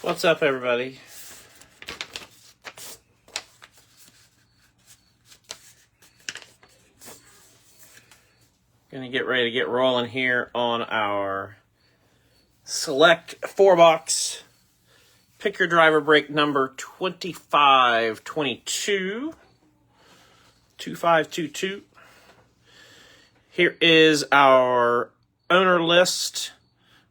What's up, everybody? Gonna get ready to get rolling here on our select 4-box pick your driver break number 2522. 2522. Here is our owner list.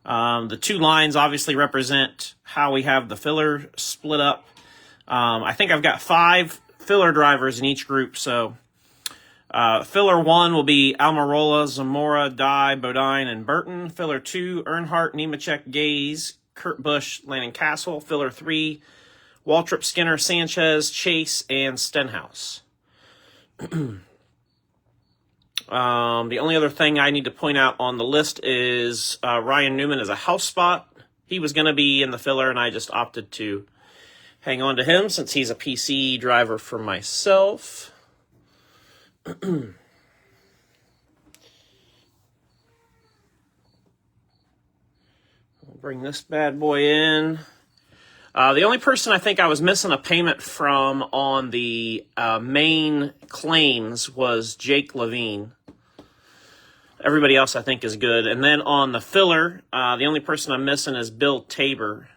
The two lines obviously represent how we have the filler split up. I think I've got 5 filler drivers in each group. So filler 1 will be Almirola, Zamora, Dye, Bodine, and Burton. Filler 2, Earnhardt, Nemechek, Gaze, Kurt Busch, Landon Castle. Filler 3, Waltrip, Skinner, Sanchez, Chase, and Stenhouse. The only other thing I need to point out on the list is Ryan Newman is a house spot. He was going to be in the filler, and I just opted to hang on to him since he's a PC driver for myself. We'll bring this bad boy in. The only person I think I was missing a payment from on the main claims was Jake Levine. Everybody else I think is good. And then on the filler, the only person I'm missing is Bill Tabor.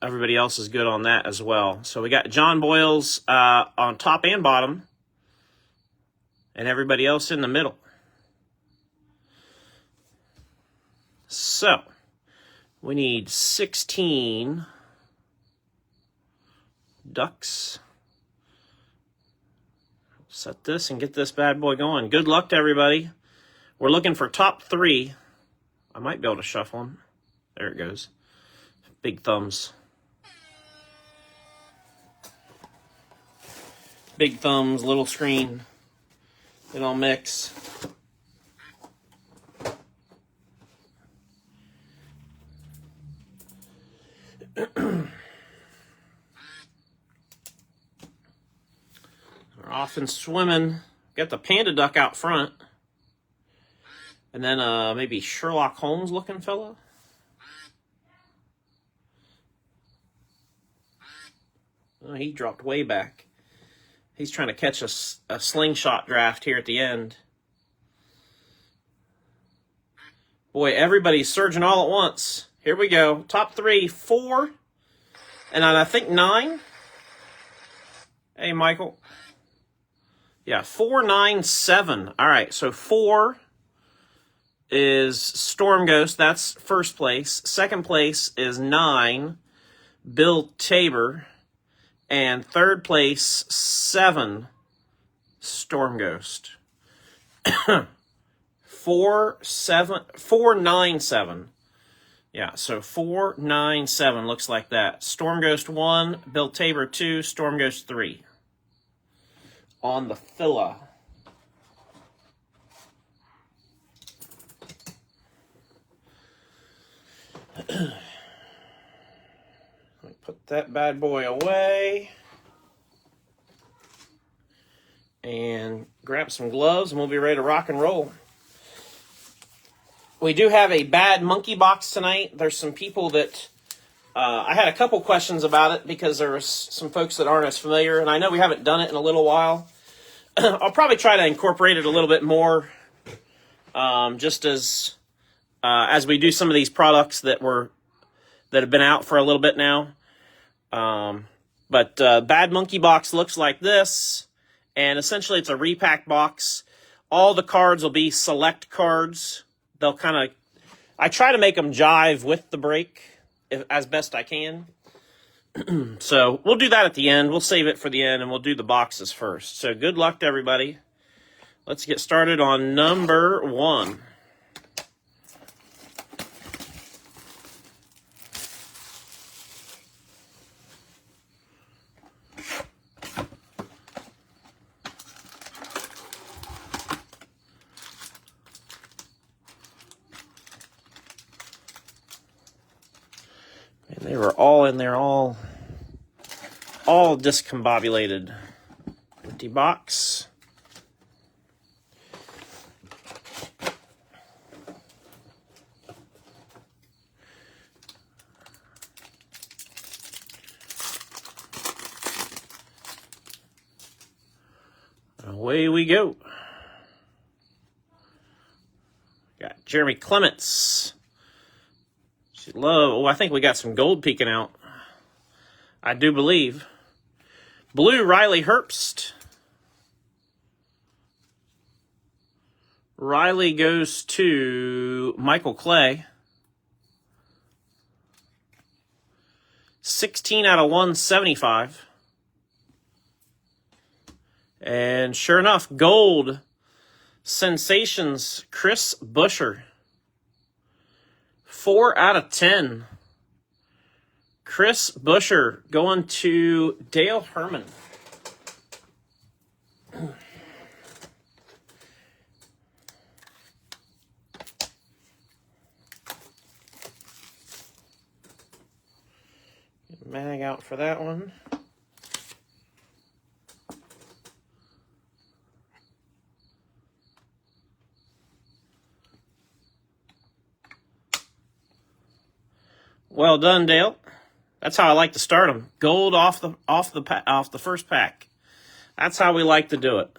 Everybody else is good on that as well. So we got John Boyles on top and bottom, and everybody else in the middle. So we need 16 ducks. Set this and get this bad boy going. Good luck to everybody. We're looking for top 3. I might be able to shuffle them. There it goes. Big thumbs. Big thumbs, little screen. They all mix. We're off and swimming. Got the panda duck out front. And then maybe Sherlock Holmes looking fella. Oh, he dropped way back. He's trying to catch a slingshot draft here at the end. Boy, everybody's surging all at once. Here we go. Top 3, 4, and I think 9. Hey, Michael. Yeah, 4, 9, 7. All right, so 4 is Storm Ghost. That's first place. Second place is 9, Bill Tabor. And third place, 7, Storm Ghost. 4, 9, 7. Yeah, so 4, 9, 7 looks like that. Storm Ghost 1, Bill Tabor 2, Storm Ghost 3. On the filler. Let me put that bad boy away. And grab some gloves and we'll be ready to rock and roll. We do have a bad monkey box tonight. There's some people that... I had a couple questions about it because there was some folks that aren't as familiar, and I know we haven't done it in a little while. I'll probably try to incorporate it a little bit more, just as we do some of these products that have been out for a little bit now. But bad monkey box looks like this, and essentially it's a repack box. All the cards will be select cards. They'll kind of, I try to make them jive with the break as best I can. So we'll do that at the end. We'll save it for the end, and we'll do the boxes first. So good luck to everybody. Let's get started on number 1. They were all in there, all discombobulated. Empty box. Away we go. Got Jeremy Clements. I think we got some gold peeking out. I do believe. Blue, Riley Herbst. Riley goes to Michael Clay. 16 out of 175. And sure enough, gold sensations, Chris Buescher. 4 out of 10. Chris Buescher going to Dale Herman. Mag out for that one. Well done, Dale. That's how I like to start them. Gold off the first pack. That's how we like to do it.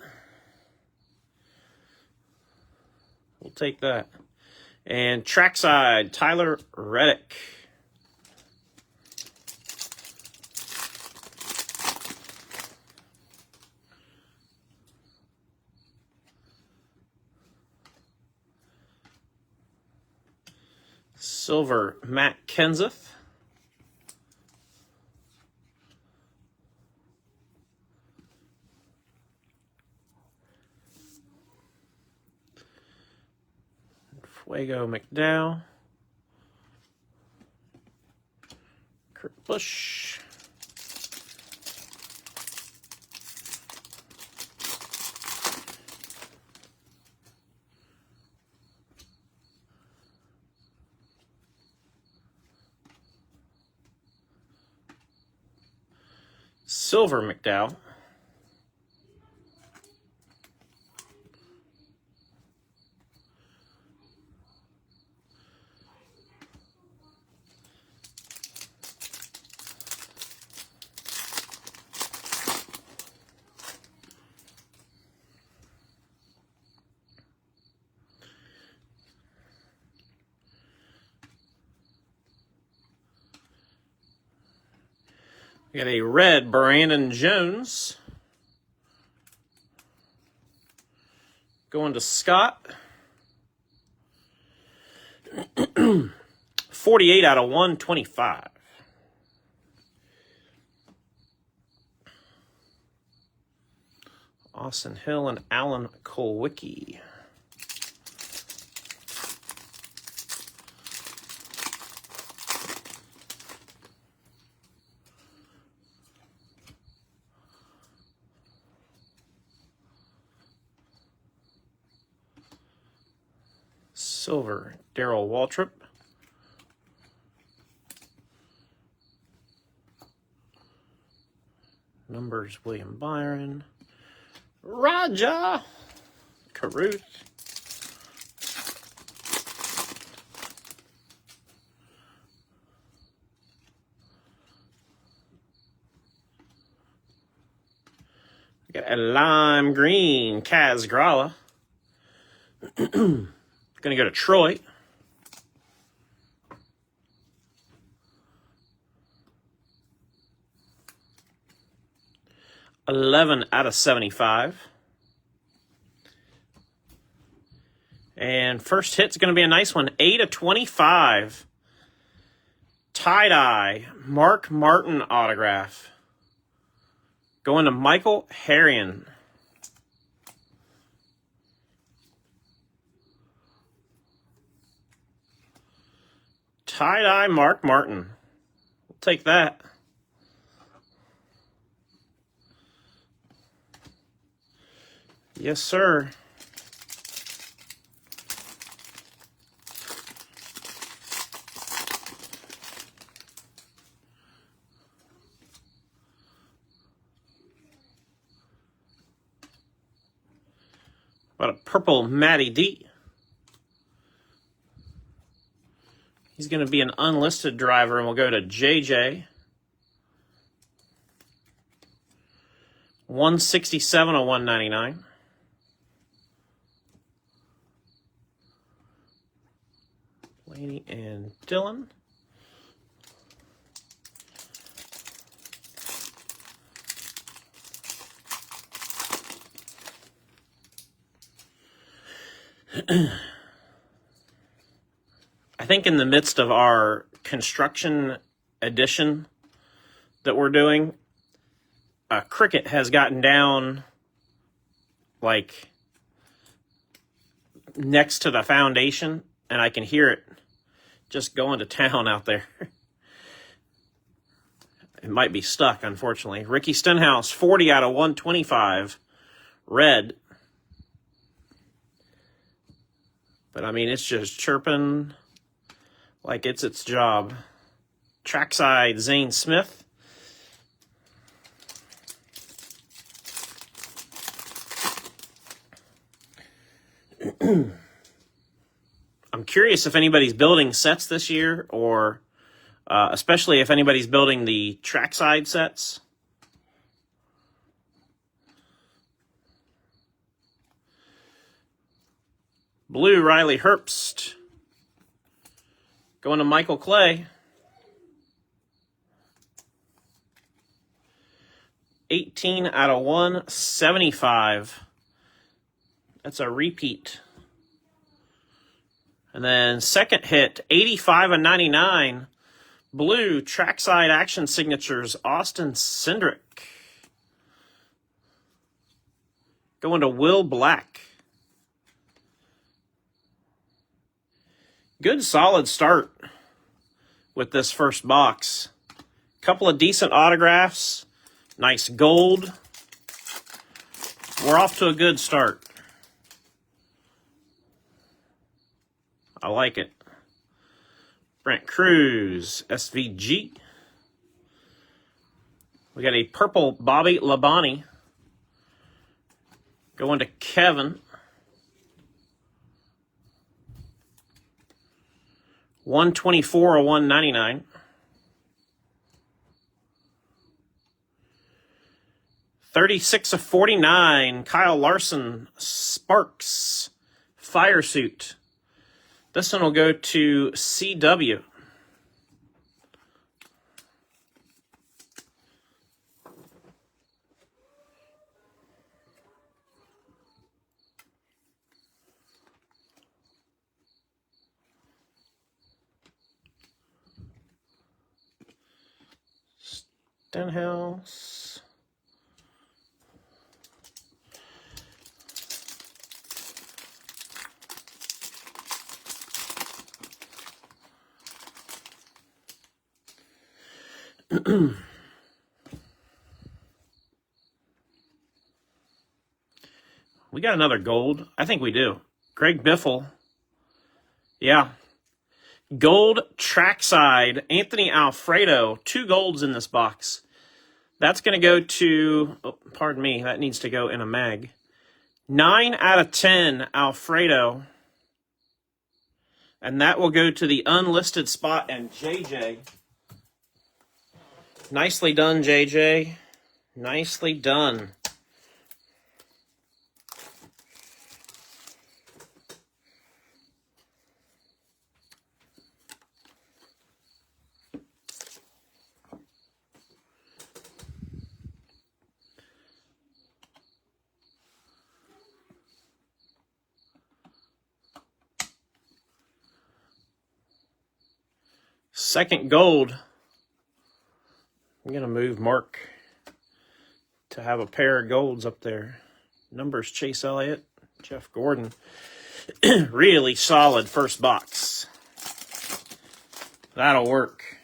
We'll take that. And trackside, Tyler Reddick. Silver, Matt Kenseth. Fuego McDowell. Kurt Busch. Silver McDowell. We got a red Brandon Jones. Going to Scott. 48 out of 125. Austin Hill and Alan Kulwicki. Silver, Darrell Waltrip. Numbers, William Byron. Raja Caruth. We got a lime green, Kaz Grala. Going to go to Troy. $11 out of 75. And first hit's going to be a nice one. 8 of 25. Tie-dye. Mark Martin autograph. Going to Michael Harrion. Tie-dye Mark Martin. We'll take that. Yes, sir. Got a purple Matty D. He's going to be an unlisted driver, and we'll go to JJ. 167 of 199. Laney and Dylan. I think in the midst of our construction edition that we're doing, cricket has gotten down like next to the foundation, and I can hear it just going to town out there. It might be stuck, unfortunately. Ricky Stenhouse, 40 out of 125, red. But I mean, it's just chirping like it's its job. Trackside Zane Smith. I'm curious if anybody's building sets this year, or especially if anybody's building the trackside sets. Blue Riley Herbst. Going to Michael Clay. 18 out of 175. That's a repeat. And then second hit, 85 of 99. Blue Trackside Action Signatures, Austin Cindric. Going to Will Black. Good solid start with this first box. Couple of decent autographs. Nice gold. We're off to a good start. I like it. Brent Cruz, SVG. We got a purple Bobby Labonte. Going to Kevin. 124 or 199. $36 of 49. Kyle Larson, Sparks, Fire Suit. This one will go to CW. Stenhouse. We got another gold. I think we do. Greg Biffle. Yeah. Gold trackside. Anthony Alfredo. 2 golds in this box. That's going to go to, oh, pardon me, that needs to go in a mag. 9 out of 10, Alfredo. And that will go to the unlisted spot and JJ. Nicely done, JJ. Nicely done. Second gold. I'm going to move Mark to have a pair of golds up there. Numbers Chase Elliott, Jeff Gordon. Really solid first box. That'll work.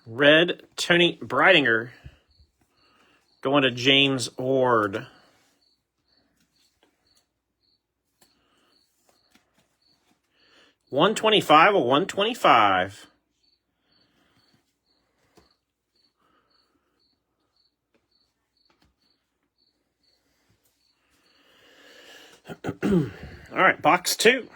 Red Tony Breidinger. Going to James Ord. $125 or $125. All right, box 2.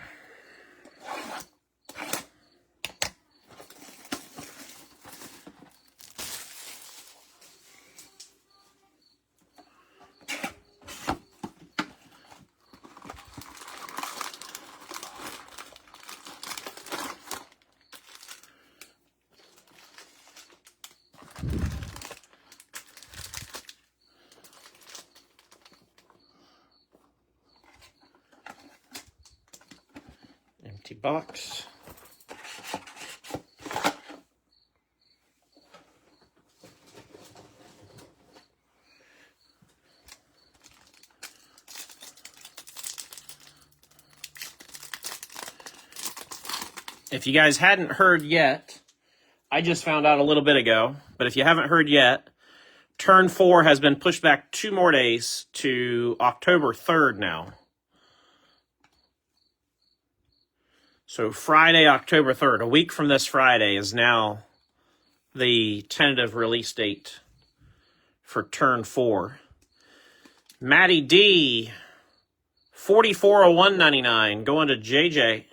Empty box. If you guys hadn't heard yet, I just found out a little bit ago, but if you haven't heard yet, Turn 4 has been pushed back 2 more days to October 3rd now. So Friday, October 3rd, a week from this Friday, is now the tentative release date for Turn 4. Matty D, 4401.99, going to JJ.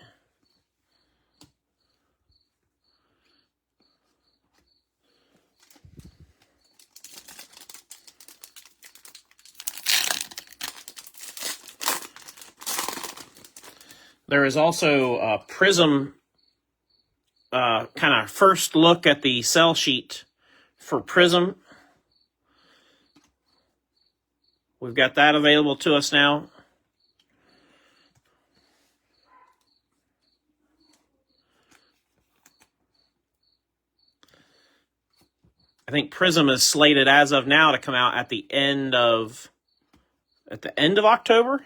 There is also a Prism kind of first look at the sell sheet for Prism. We've got that available to us now. I think Prism is slated as of now to come out at the end of October,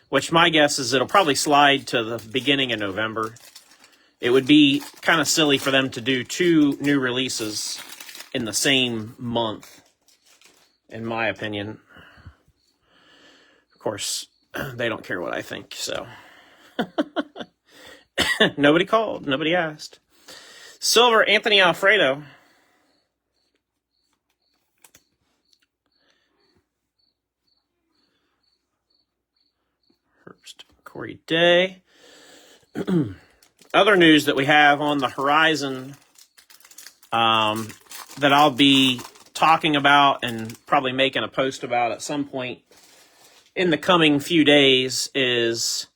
which my guess is it'll probably slide to the beginning of November. It would be kind of silly for them to do 2 new releases in the same month, in my opinion. Of course, they don't care what I think, so. Nobody called, nobody asked. Silver, Anthony Alfredo. Herbst, Corey Day. Other news that we have on the horizon that I'll be talking about and probably making a post about at some point in the coming few days is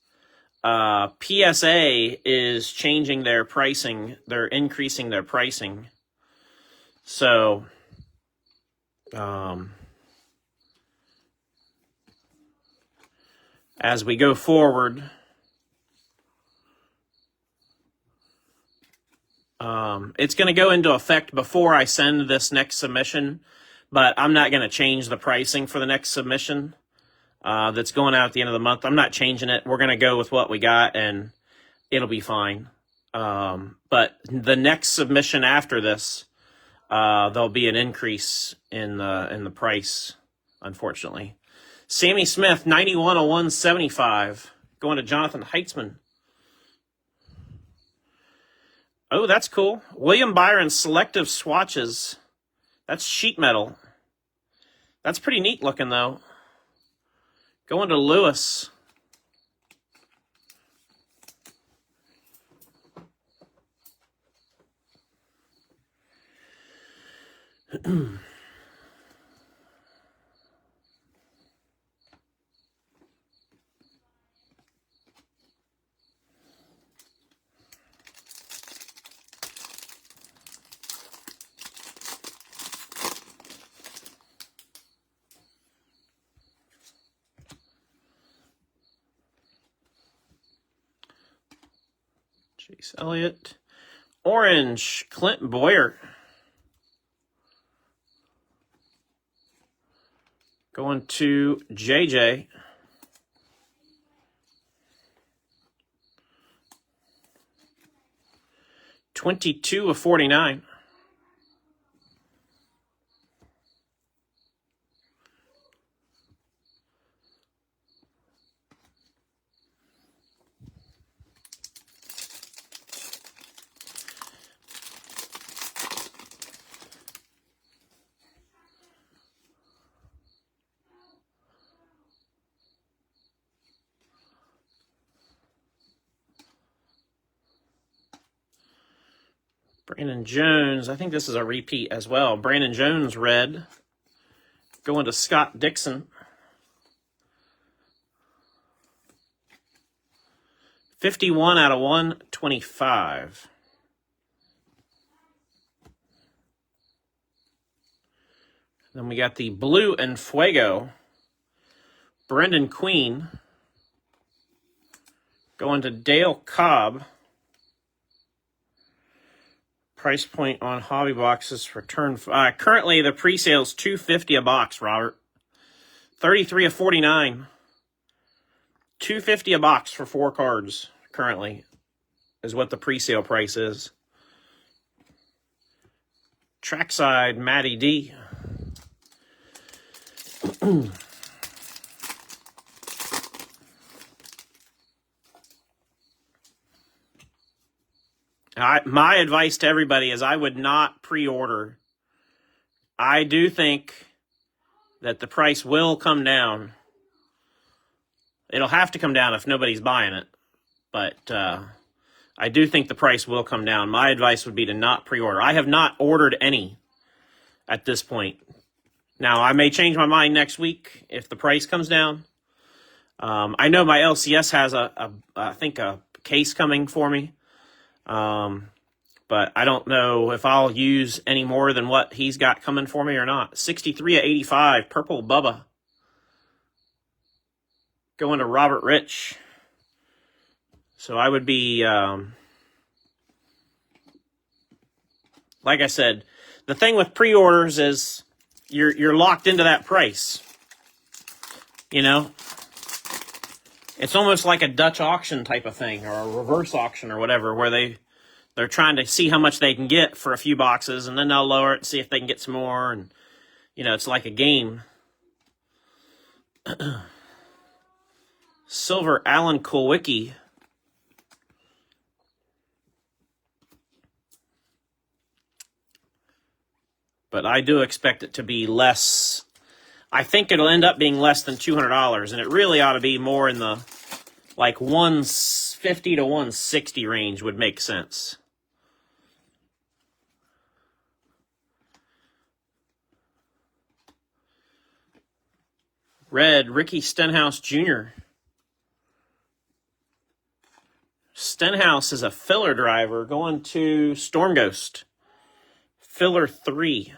PSA is changing their pricing. They're increasing their pricing. So, as we go forward, it's going to go into effect before I send this next submission, but I'm not going to change the pricing for the next submission that's going out at the end of the month. I'm not changing it. We're going to go with what we got, and it'll be fine. But the next submission after this, there'll be an increase in the price, unfortunately. Sammy Smith, 9101.75, going to Jonathan Heitzman. Oh, that's cool. William Byron Selective Swatches. That's sheet metal. That's pretty neat looking, though. Going to Lewis. Chase Elliott. Orange, Clint Boyer. Going to JJ. $22 of $49. Brandon Jones, I think this is a repeat as well. Brandon Jones red. Going to Scott Dixon. 51 out of 125. Then we got the blue and Fuego. Brendan Queen. Going to Dale Cobb. Price point on hobby boxes for turn. Currently, the pre-sale is $250 a box, Robert. 33 of 49. $250 a box for 4 cards, currently, is what the pre-sale price is. Trackside, Matty D. My advice to everybody is I would not pre-order. I do think that the price will come down. It'll have to come down if nobody's buying it. But I do think the price will come down. My advice would be to not pre-order. I have not ordered any at this point. Now, I may change my mind next week if the price comes down. I know my LCS has I think a case coming for me. But I don't know if I'll use any more than what he's got coming for me or not. 63 of 85, Purple Bubba. Going to Robert Rich. So I would be, like I said, the thing with pre-orders is you're locked into that price. You know? It's almost like a Dutch auction type of thing, or a reverse auction or whatever, where they're trying to see how much they can get for a few boxes, and then they'll lower it and see if they can get some more, and, you know, it's like a game. Silver Alan Kulwicki. But I do expect it to be less. I think it'll end up being less than $200, and it really ought to be more in the like 150 to 160 range would make sense. Red, Ricky Stenhouse Jr. Stenhouse is a filler driver going to Storm Ghost. Filler 3.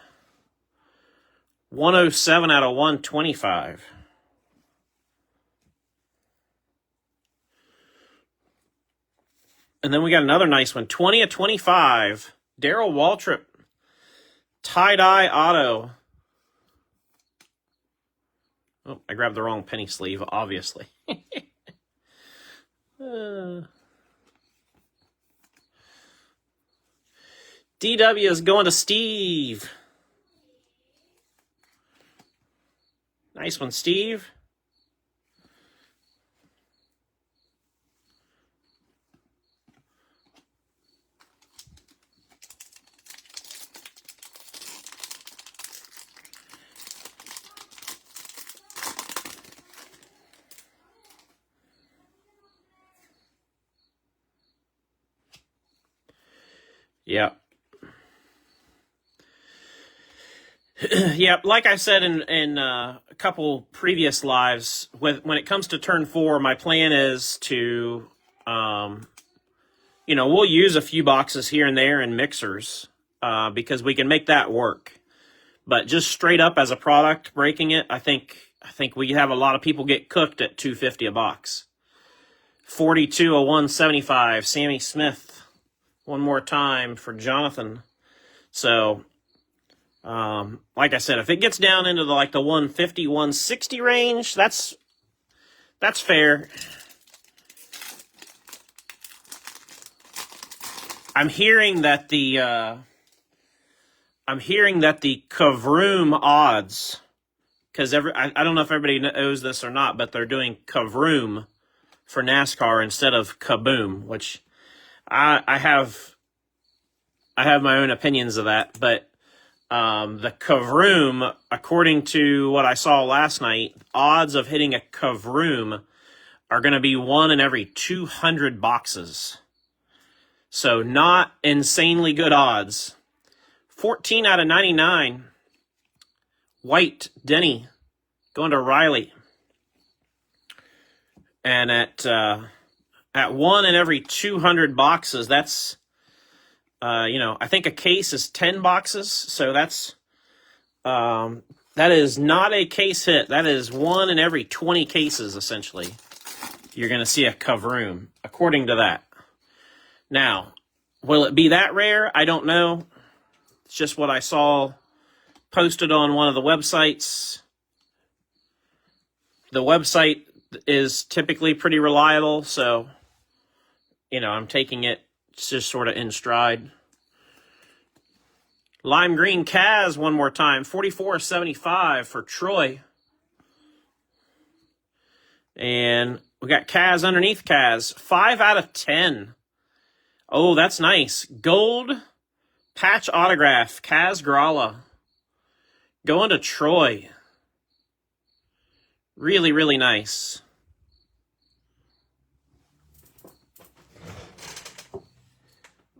107 out of 125. And then we got another nice one. 20 of 25. Darryl Waltrip. Tie-dye auto. Oh, I grabbed the wrong penny sleeve, obviously. DW is going to Steve. Nice one, Steve. Yeah. Yeah, like I said in a couple previous lives, when it comes to turn 4, my plan is to, we'll use a few boxes here and there in mixers because we can make that work. But just straight up as a product, breaking it, I think we have a lot of people get cooked at $250 a box. 42 of 175, Sammy Smith. One more time for Jonathan. So, like I said, if it gets down into the 150, 160 range, that's fair. I'm hearing that the Kavroom odds, because I don't know if everybody knows this or not, but they're doing Kavroom for NASCAR instead of Kaboom, which I have my own opinions of that, but the Kavroom, according to what I saw last night, odds of hitting a Kavroom are going to be 1 in every 200 boxes. So not insanely good odds. 14 out of 99. White, Denny, going to Riley. And at 1 in every 200 boxes, that's, I think a case is 10 boxes. So that's, that is not a case hit. That is 1 in every 20 cases, essentially. You're going to see a Kavroom, according to that. Now, will it be that rare? I don't know. It's just what I saw posted on one of the websites. The website is typically pretty reliable, so, I'm taking it just sort of in stride. Lime green Kaz one more time, 44.75 for Troy. And we got Kaz underneath Kaz, 5 out of 10. Oh, that's nice. Gold patch autograph, Kaz Gralla. Going to Troy. Really, really nice.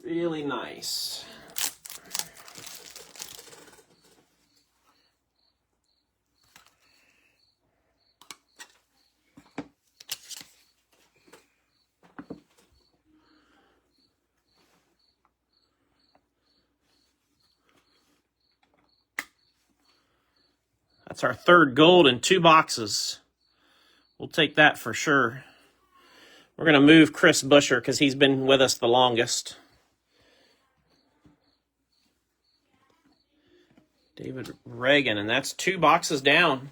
Really nice. That's our third gold in 2 boxes. We'll take that for sure. We're going to move Chris Busher because he's been with us the longest. David Reagan, and that's 2 boxes down.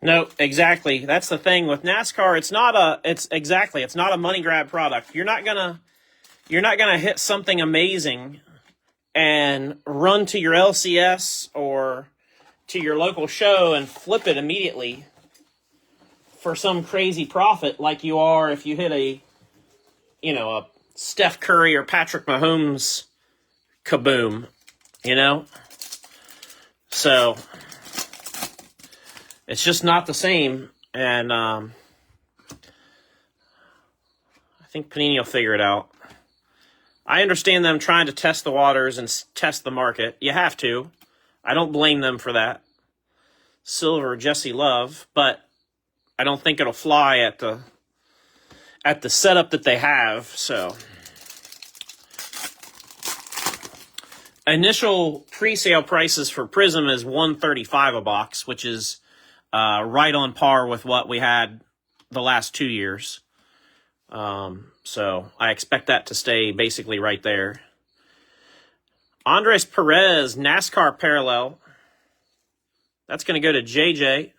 No, exactly. That's the thing with NASCAR. It's not a money grab product. You're not gonna hit something amazing and run to your LCS or to your local show and flip it immediately for some crazy profit like you are if you hit a Steph Curry or Patrick Mahomes kaboom, So it's just not the same, and I think Panini will figure it out. I understand them trying to test the waters and test the market. You have to. I don't blame them for that. Silver, Jesse Love, but I don't think it'll fly at the setup that they have. So, initial pre-sale prices for Prism is $135 a box, which is right on par with what we had the last 2 years. So I expect that to stay basically right there. Andres Perez, NASCAR parallel. That's going to go to JJ.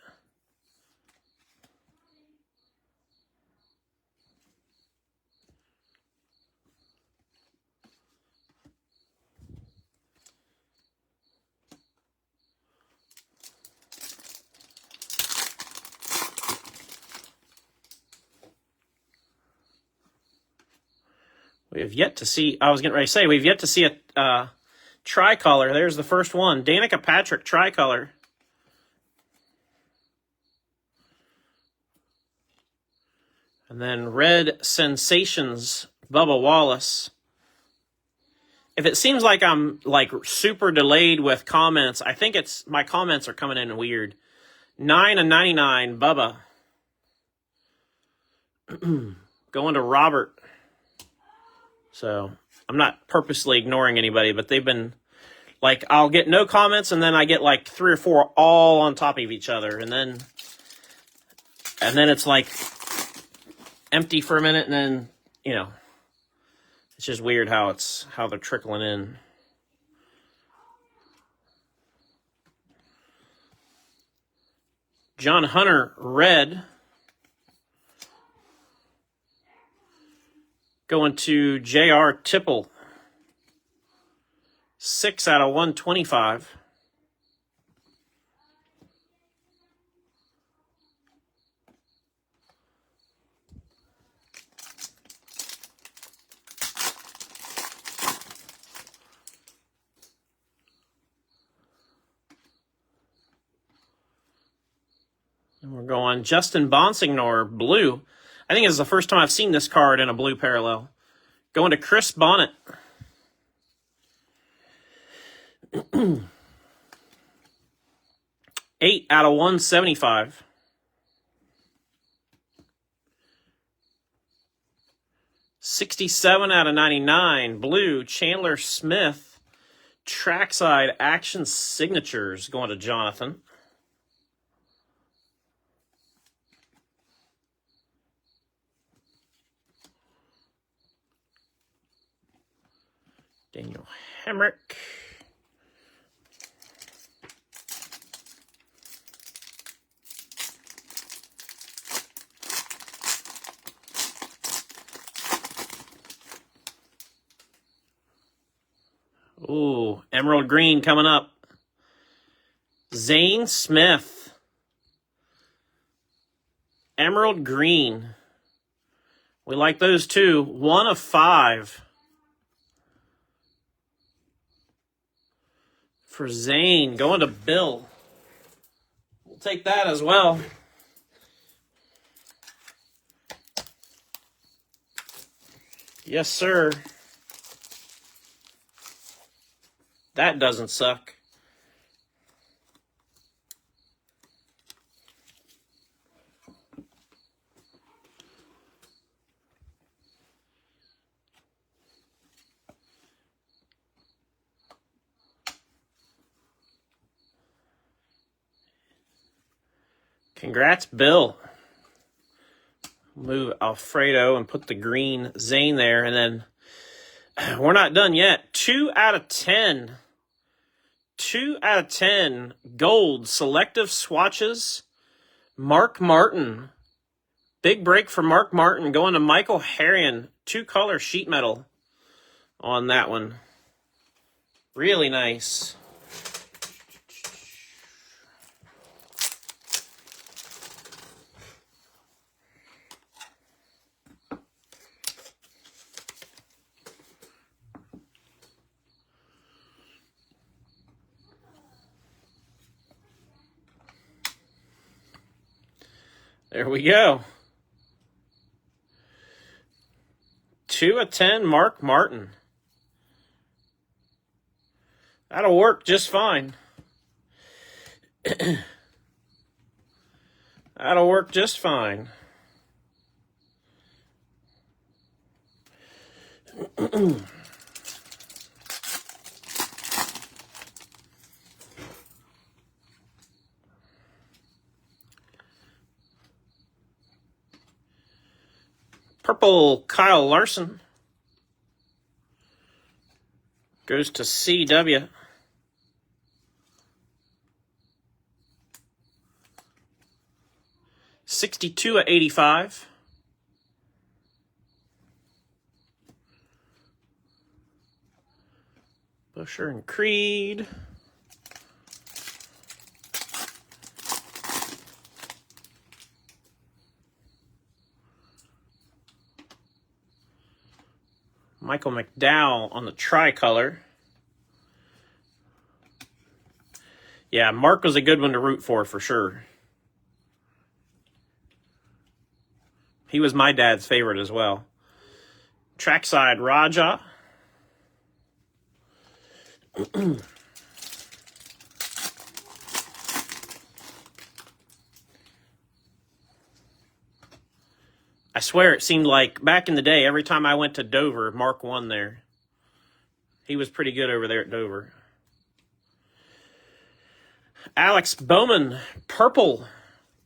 We have yet to see, I was getting ready to say, we've yet to see a tricolor. There's the first one. Danica Patrick tricolor. And then Red Sensations, Bubba Wallace. If it seems like I'm super delayed with comments, I think it's my comments are coming in weird. 9 of 99, Bubba. Going to Robert. So I'm not purposely ignoring anybody, but they've been I'll get no comments and then I get 3 or 4 all on top of each other. And then it's empty for a minute. And then, it's just weird how they're trickling in. John Hunter, red. Going to J.R. Tipple. 6 out of 125. And we're going Justin Bonsignor, blue. I think this is the first time I've seen this card in a blue parallel. Going to Chris Bonnet. Eight out of 175. $67 out of 99. Blue, Chandler Smith. Trackside Action Signatures going to Jonathan. Daniel Hemrick. Ooh, emerald green coming up. Zane Smith. Emerald green. We like those too. 1 of 5. For Zane, going to Bill. We'll take that as well. Yes, sir. That doesn't suck. Congrats, Bill. Move Alfredo and put the green Zane there. And then we're not done yet. 2 out of 10. 2 out of 10. Gold selective swatches. Mark Martin. Big break for Mark Martin. Going to Michael Harrion. 2-color sheet metal on that one. Really nice. There we go. 2 of 10, Mark Martin. That'll work just fine. That'll work just fine. Purple Kyle Larson goes to CW. $62 of 85. Busher and Creed. Michael McDowell on the tricolor. Yeah, Mark was a good one to root for sure. He was my dad's favorite as well. Trackside Raja. I swear it seemed like back in the day, every time I went to Dover, Mark won there. He was pretty good over there at Dover. Alex Bowman, purple,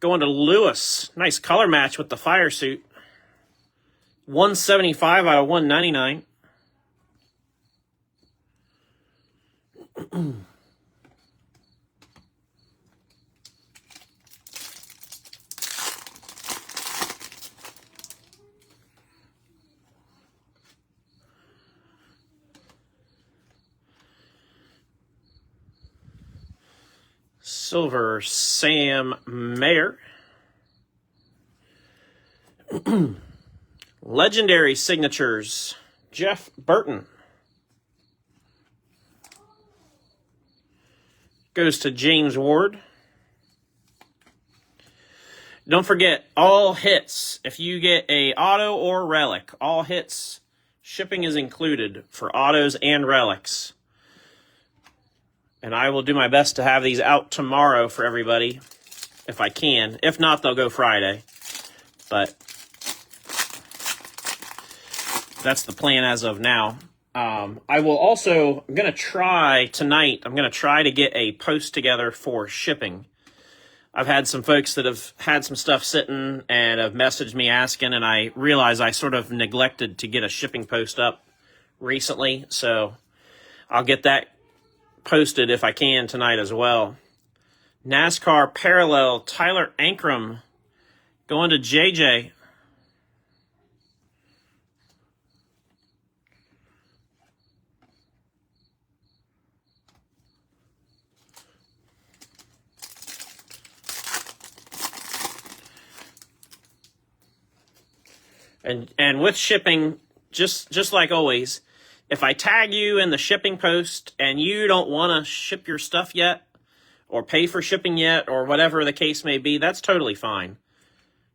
going to Lewis. Nice color match with the fire suit. 175 out of 199. Silver Sam Mayer. Legendary signatures, Jeff Burton. Goes to James Ward. Don't forget, all hits, if you get a auto or relic, all hits, shipping is included for autos and relics. And I will do my best to have these out tomorrow for everybody, if I can. If not, they'll go Friday. But that's the plan as of now. I will also, I'm going to try tonight, I'm going to try to get a post together for shipping. I've had some folks that have had some stuff sitting and have messaged me asking, and I realize I sort of neglected to get a shipping post up recently. So I'll get that posted if I can tonight as well. NASCAR Parallel, Tyler Ankrum going to JJ. And with shipping, just like always, if I tag you in the shipping post and you don't want to ship your stuff yet or pay for shipping yet or whatever the case may be, that's totally fine.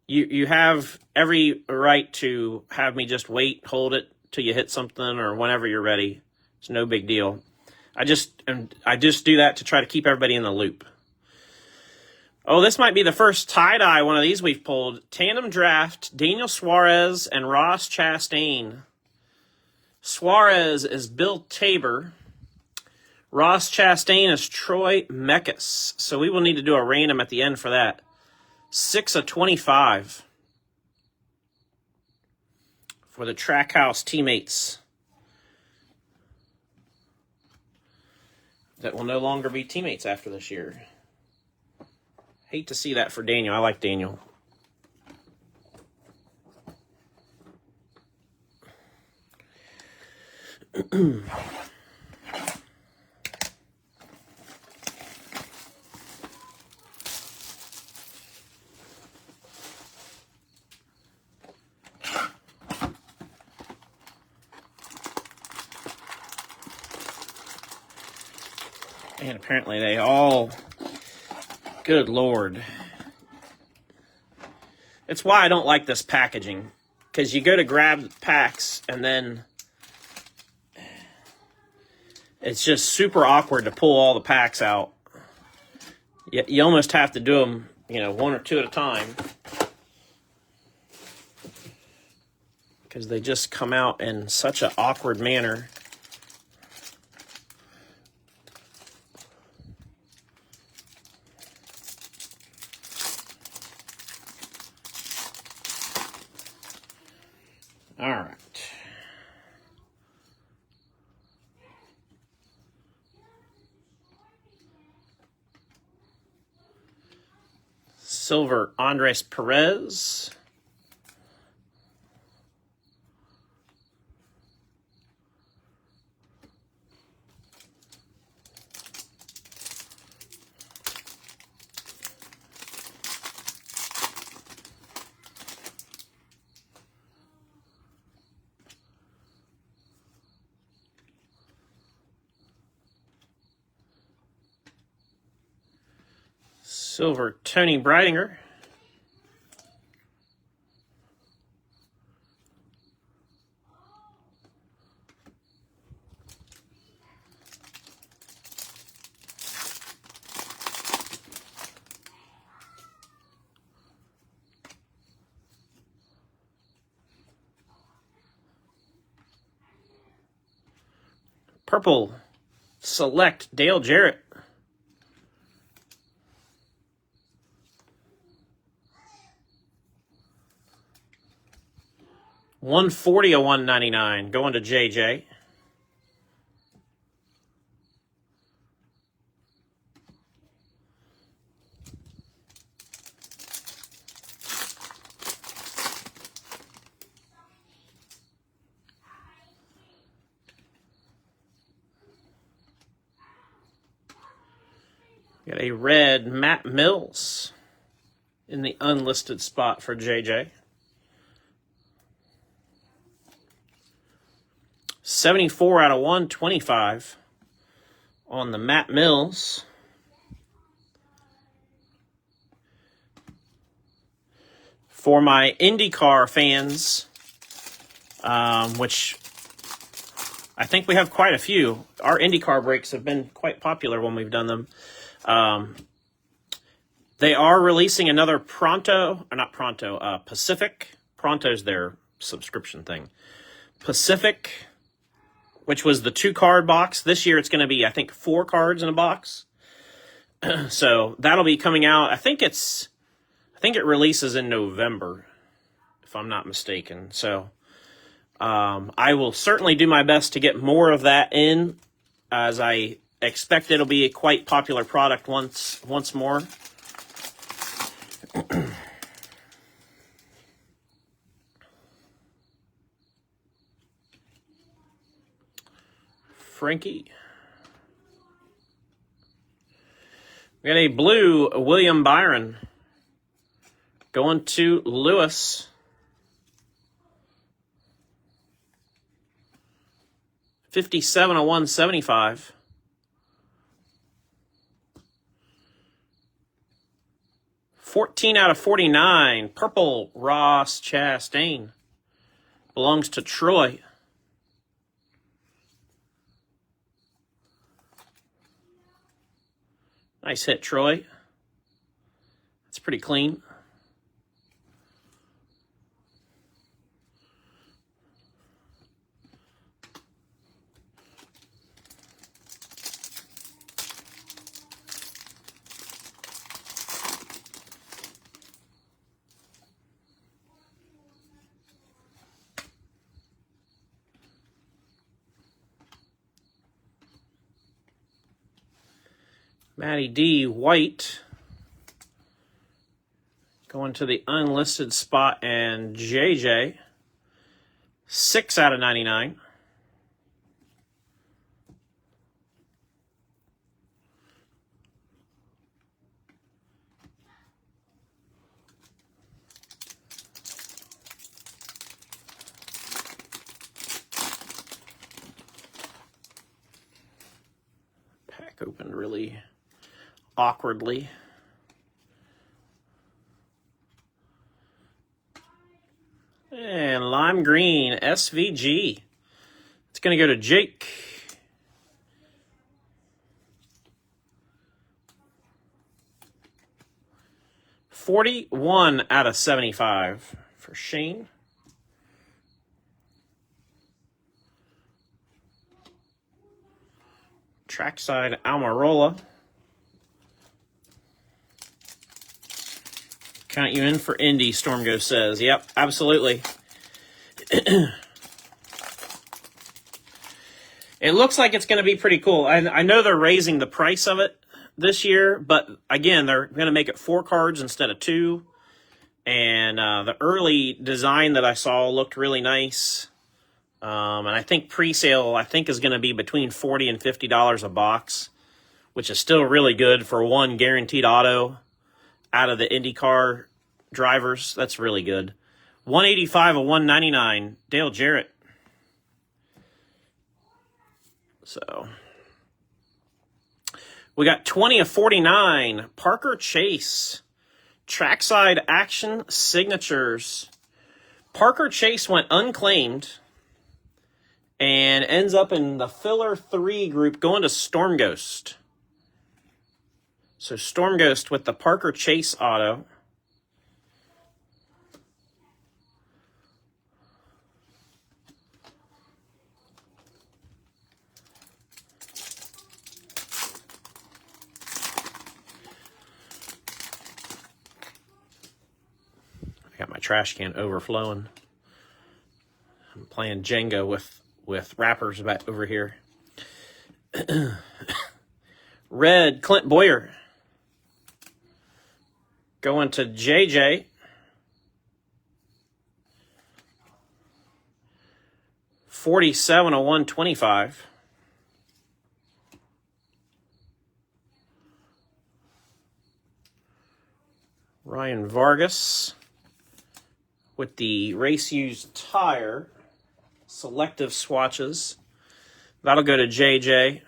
You have every right to have me just wait, hold it till you hit something or whenever you're ready. It's no big deal. I just do that to try to keep everybody in the loop. Oh, this might be the first tie-dye one of these we've pulled. Tandem Draft, Daniel Suarez and Ross Chastain. Suarez is Bill Tabor. Ross Chastain is Troy Mekas. So we will need to do a random at the end for that. 6 of 25 for the Trackhouse teammates that will no longer be teammates after this year. Hate to see that for Daniel. I like Daniel. And apparently they all... Good Lord. It's why I don't like this packaging. Because you go to grab packs and then it's just super awkward to pull all the packs out. You almost have to do them, one or two at a time. Because they just come out in such an awkward manner. All right. Silver, Andres Perez. Silver, Tony Breidinger. Purple, Select, Dale Jarrett. $140 of $199 going to JJ. Got a red Matt Mills in the unlisted spot for JJ. 74 out of 125 on the Matt Mills. For my IndyCar fans, which I think we have quite a few, our IndyCar breaks have been quite popular when we've done them. They are releasing another Pacific. Pronto's their subscription thing. Pacific, which was the 2-card box. This year it's going to be, I think, 4 cards in a box. So that'll be coming out. I think it releases in November, if I'm not mistaken. So I will certainly do my best to get more of that in, as I expect it'll be a quite popular product once more. Frankie. We got a blue William Byron going to Lewis. 57 of 175. $14 out of 49. Purple Ross Chastain. Belongs to Troy. Nice hit, Troy. That's pretty clean. Matty D. White going to the unlisted spot, and JJ 6 out of 99. Pack opened really awkwardly. And lime green SVG. It's going to go to Jake. $41 out of 75 for Shane. Trackside Almirola. Count you in for Indy, Stormgo says. Yep, absolutely. It looks like it's going to be pretty cool. I know they're raising the price of it this year, but again, they're going to make it 4 cards instead of 2. And the early design that I saw looked really nice. And I think pre-sale, is going to be between $40 and $50 a box, which is still really good for one guaranteed auto out of the IndyCar drivers. That's really good. 185 of 199, Dale Jarrett. So we got 20 of 49, Parker Chase. Trackside Action Signatures. Parker Chase went unclaimed and ends up in the filler 3 group going to Storm Ghost. So Storm Ghost with the Parker Chase auto. I got my trash can overflowing. I'm playing Jenga with wrappers back over here. Red Clint Boyer. Going to JJ. 47 of 125. Ryan Vargas with the race used tire selective swatches. That'll go to JJ.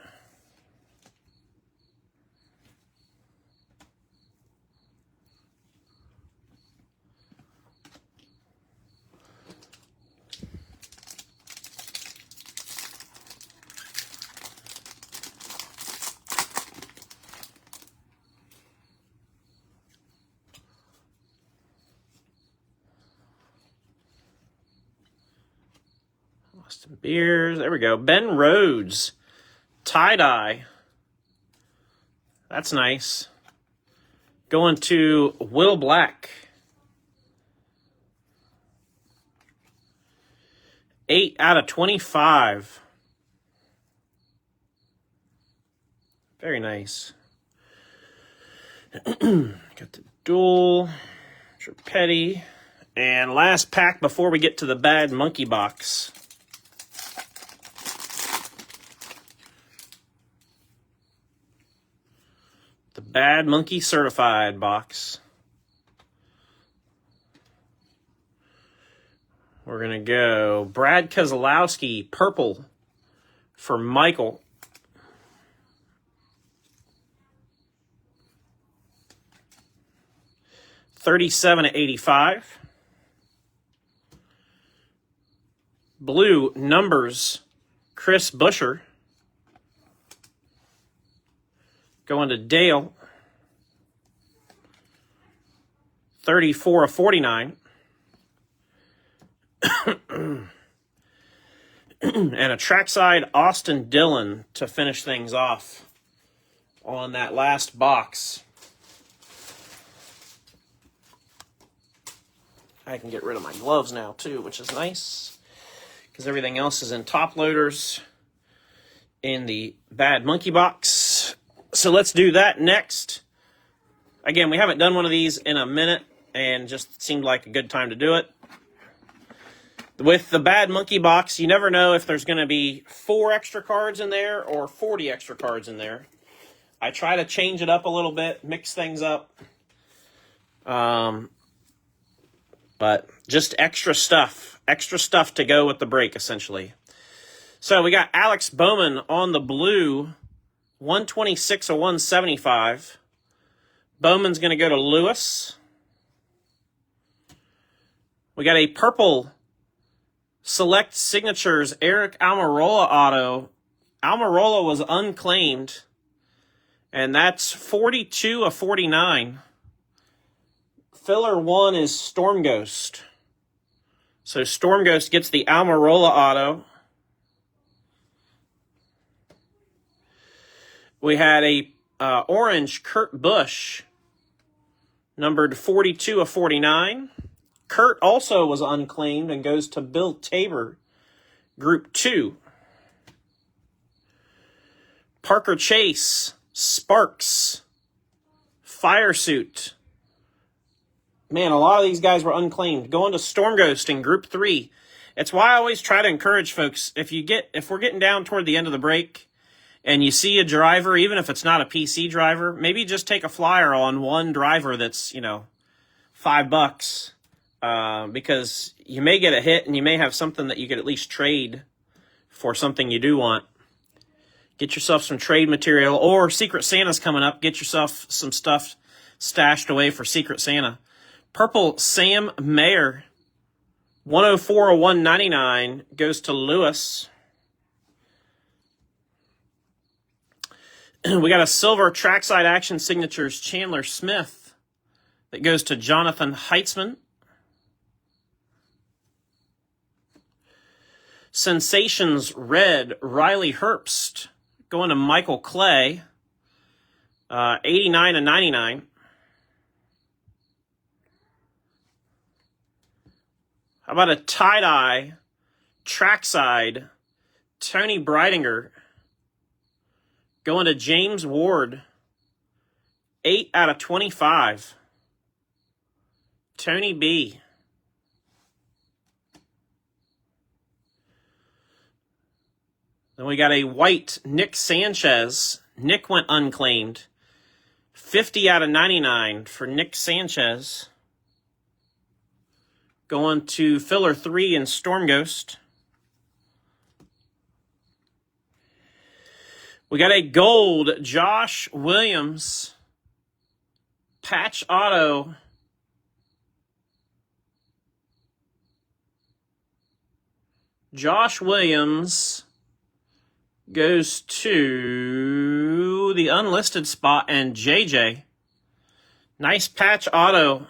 Austin Beers. There we go. Ben Rhodes. Tie-dye. That's nice. Going to Will Black. 8 out of 25. Very nice. Got the dual. Petty. And last pack before we get to the Bad Monkey box. The Bad Monkey Certified box. We're going to go Brad Keselowski, purple for Michael. $37.85. Blue numbers, Chris Buescher. Going to Dale. 34/49. And a trackside Austin Dillon to finish things off on that last box. I can get rid of my gloves now too, which is nice, because everything else is in top loaders in the Bad Monkey box. So let's do that next. Again, we haven't done one of these in a minute, and just seemed like a good time to do it. With the Bad Monkey box, you never know if there's going to be 4 extra cards in there or 40 extra cards in there. I try to change it up a little bit, mix things up. But just extra stuff to go with the break, essentially. So we got Alex Bowman on the blue, 126/175. Bowman's going to go to Lewis. We got a purple Select Signatures Eric Almirola auto. Almirola was unclaimed, and that's 42/49. Filler 1 is Storm Ghost. So Storm Ghost gets the Almirola auto. We had a orange Kurt Busch, numbered 42/49. Kurt also was unclaimed and goes to Bill Tabor, Group 2. Parker Chase, Sparks, Fire Suit. Man, a lot of these guys were unclaimed. Going to Storm Ghost in Group 3. It's why I always try to encourage folks, if we're getting down toward the end of the break and you see a driver, even if it's not a PC driver, maybe just take a flyer on one driver that's, $5, because you may get a hit and you may have something that you could at least trade for something you do want. Get yourself some trade material, or Secret Santa's coming up. Get yourself some stuff stashed away for Secret Santa. Purple Sam Mayer, 104/199, goes to Lewis. We got a silver Trackside Action Signatures Chandler Smith that goes to Jonathan Heitzman. Sensations Red Riley Herbst going to Michael Clay, 89/99. How about a tie-dye trackside Tony Breidinger going to James Ward, 8/25. Tony B. Then we got a white Nick Sanchez. Nick went unclaimed. 50 out of 99 for Nick Sanchez. Going to filler 3 in Storm Ghost. We got a gold Josh Williams patch auto. Josh Williams goes to the unlisted spot and JJ. Nice patch auto.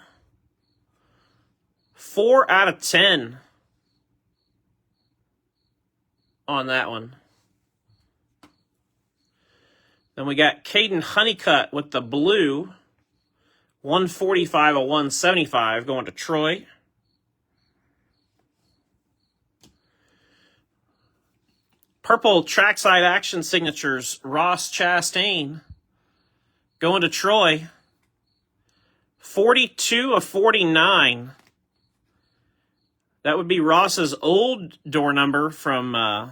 4 out of 10 on that one. Then we got Caden Honeycutt with the blue. 145 of 175 going to Troy. Purple trackside action signatures, Ross Chastain going to Troy. 42 of 49. That would be Ross's old door number from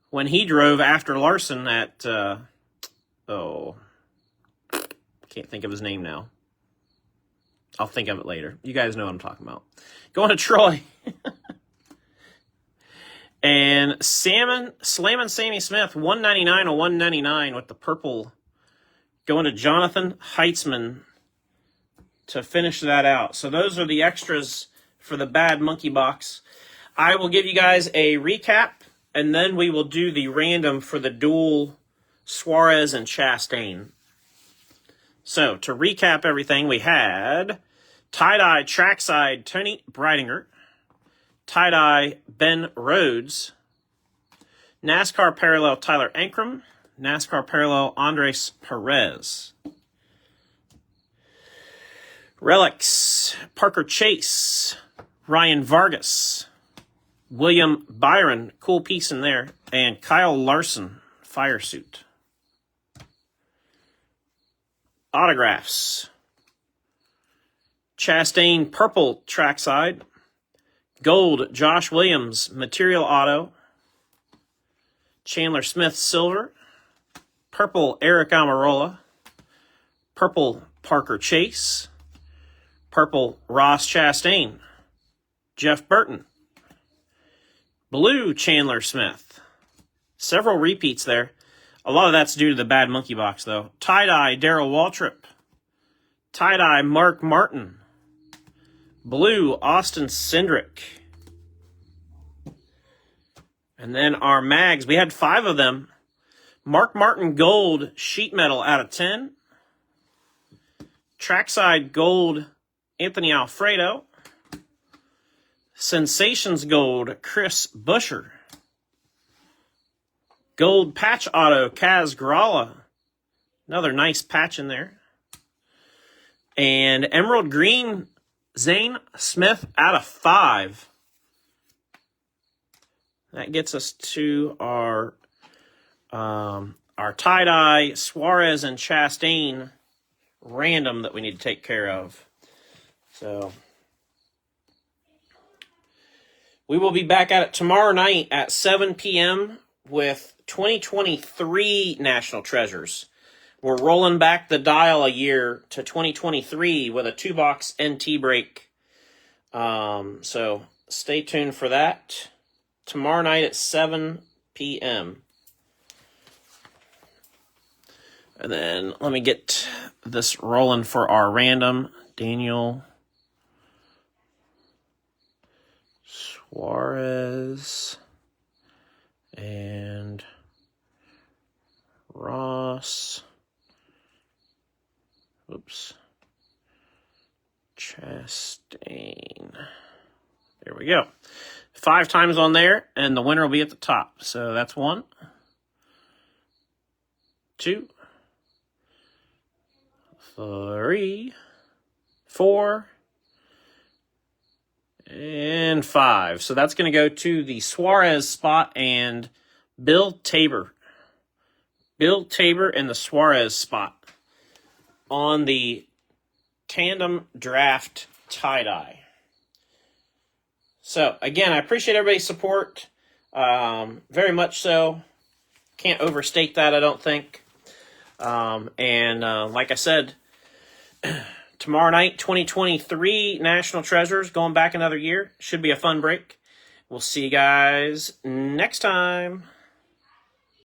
when he drove after Larson at, can't think of his name now. I'll think of it later. You guys know what I'm talking about. Going to Troy. And Slammin' Sammy Smith, 199 of 199 with the purple. Going to Jonathan Heitzman to finish that out. So those are the extras for the Bad Monkey Box. I will give you guys a recap, and then we will do the random for the dual Suarez and Chastain. So, to recap everything, we had tie-dye trackside Tony Breidinger, tie-dye Ben Rhodes, NASCAR parallel Tyler Ankrum, NASCAR parallel Andres Perez. Relics, Parker Chase, Ryan Vargas, William Byron, cool piece in there, and Kyle Larson, fire suit. Autographs, Chastain purple trackside, gold Josh Williams material auto, Chandler Smith silver, purple Eric Almirola, purple Parker Chase, purple Ross Chastain, Jeff Burton, blue Chandler Smith. Several repeats there. A lot of that's due to the Bad Monkey Box, though. Tie-dye Darrell Waltrip. Tie-dye Mark Martin. Blue Austin Cindric. And then our mags. We had 5 of them. Mark Martin gold sheet metal out of 10. Trackside gold Anthony Alfredo. Sensations gold Chris Buescher. Gold patch auto, Kaz Gralla. Another nice patch in there. And emerald green, Zane Smith out of 5. That gets us to our tie-dye Suarez and Chastain random that we need to take care of. So we will be back at it tomorrow night at 7 p.m. with 2023 National Treasures. We're rolling back the dial a year to 2023 with a 2-box NT break. So stay tuned for that. Tomorrow night at 7 p.m. And then let me get this rolling for our random. Daniel Suarez and Ross. Oops. Chastain. There we go. 5 times on there, and the winner will be at the top. So that's 1, 2, 3, 4, and 5. So that's going to go to the Suarez spot and Bill Tabor. Bill Tabor in the Suarez spot on the tandem draft tie-dye. So, again, I appreciate everybody's support. Very much so. Can't overstate that, I don't think. Like I said, tomorrow night, 2023 National Treasures, going back another year. Should be a fun break. We'll see you guys next time.